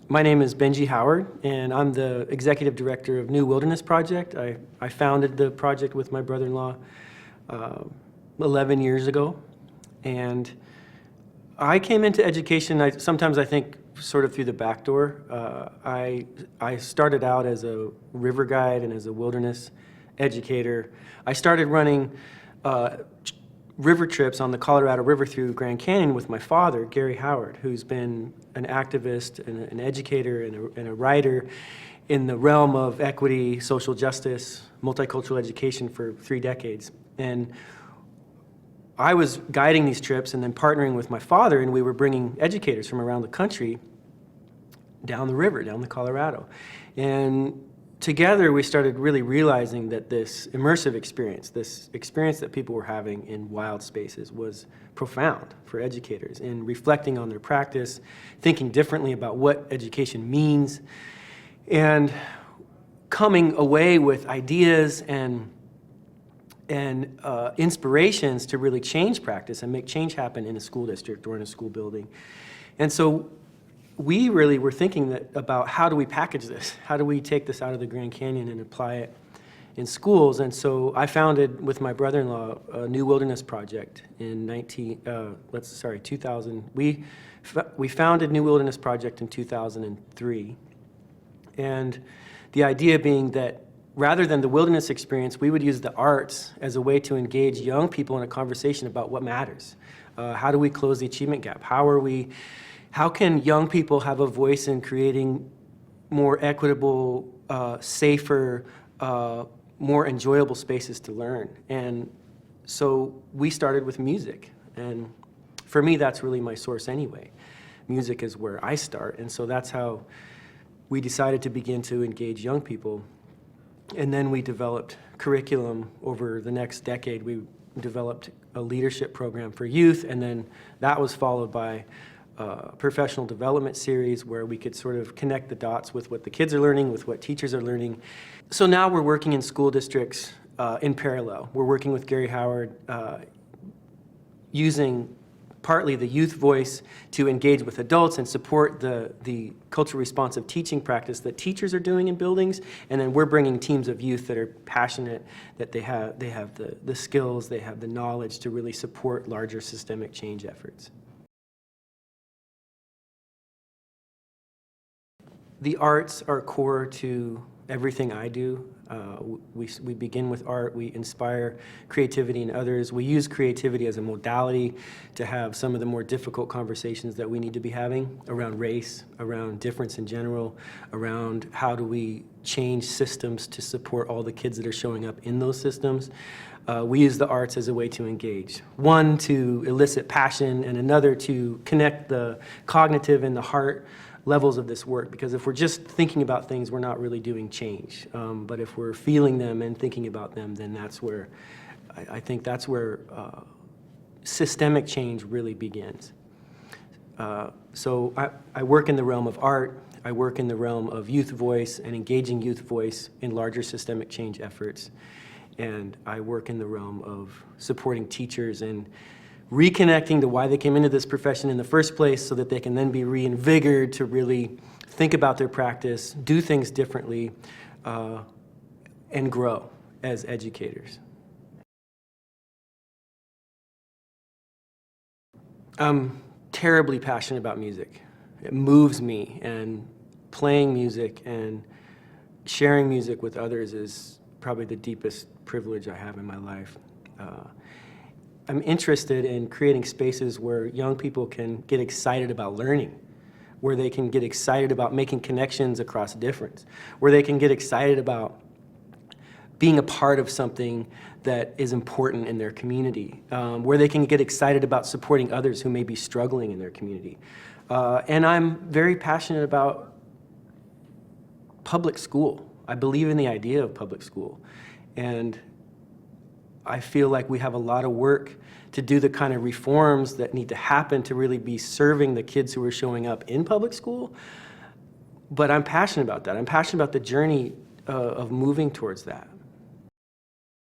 My name is Benjie Howard, and I'm the executive director of New Wilderness Project. I founded the project with my brother-in-law 11 years ago, and I came into education, sometimes I think, sort of through the back door. I started out as a river guide and as a wilderness educator. I started running river trips on the Colorado River through Grand Canyon with my father, Benjie Howard, who's been an activist and an educator and a writer in the realm of equity, social justice, multicultural education for 3 decades. And I was guiding these trips and then partnering with my father, and we were bringing educators from around the country down the river, down the Colorado. And together we started really realizing that this immersive experience, this experience that people were having in wild spaces, was profound for educators in reflecting on their practice, thinking differently about what education means, and coming away with ideas and inspirations to really change practice and make change happen in a school district or in a school building. And so we really were thinking about how do we package this? How do we take this out of the Grand Canyon and apply it in schools? And so I founded with my brother-in-law a New Wilderness Project in 2000. We founded New Wilderness Project in 2003. And the idea being that rather than the wilderness experience, we would use the arts as a way to engage young people in a conversation about what matters. How do we close the achievement gap? How can young people have a voice in creating more equitable, safer, more enjoyable spaces to learn? And so we started with music. And for me, that's really my source anyway. Music is where I start. And so that's how we decided to begin to engage young people. And then we developed curriculum over the next decade. We developed a leadership program for youth, and then that was followed by a professional development series where we could sort of connect the dots with what the kids are learning, with what teachers are learning. So now we're working in school districts in parallel. We're working with Benjie Howard using partly the youth voice to engage with adults and support the culturally responsive teaching practice that teachers are doing in buildings, and then we're bringing teams of youth that are passionate, that they have the skills, they have the knowledge to really support larger systemic change efforts. The arts are core to everything I do. We begin with art, we inspire creativity in others. We use creativity as a modality to have some of the more difficult conversations that we need to be having around race, around difference in general, around how do we change systems to support all the kids that are showing up in those systems. We use the arts as a way to engage. One, to elicit passion, and another to connect the cognitive and the heart levels of this work, because if we're just thinking about things, we're not really doing change. But if we're feeling them and thinking about them, then that's where, I think that's where systemic change really begins. So I work in the realm of art, I work in the realm of youth voice and engaging youth voice in larger systemic change efforts, and I work in the realm of supporting teachers and reconnecting to why they came into this profession in the first place so that they can then be reinvigorated to really think about their practice, do things differently, and grow as educators. I'm terribly passionate about music. It moves me, and playing music and sharing music with others is probably the deepest privilege I have in my life. I'm interested in creating spaces where young people can get excited about learning, where they can get excited about making connections across difference, where they can get excited about being a part of something that is important in their community, where they can get excited about supporting others who may be struggling in their community. And I'm very passionate about public school. I believe in the idea of public school. And I feel like we have a lot of work to do the kind of reforms that need to happen to really be serving the kids who are showing up in public school. But I'm passionate about that. I'm passionate about the journey of moving towards that.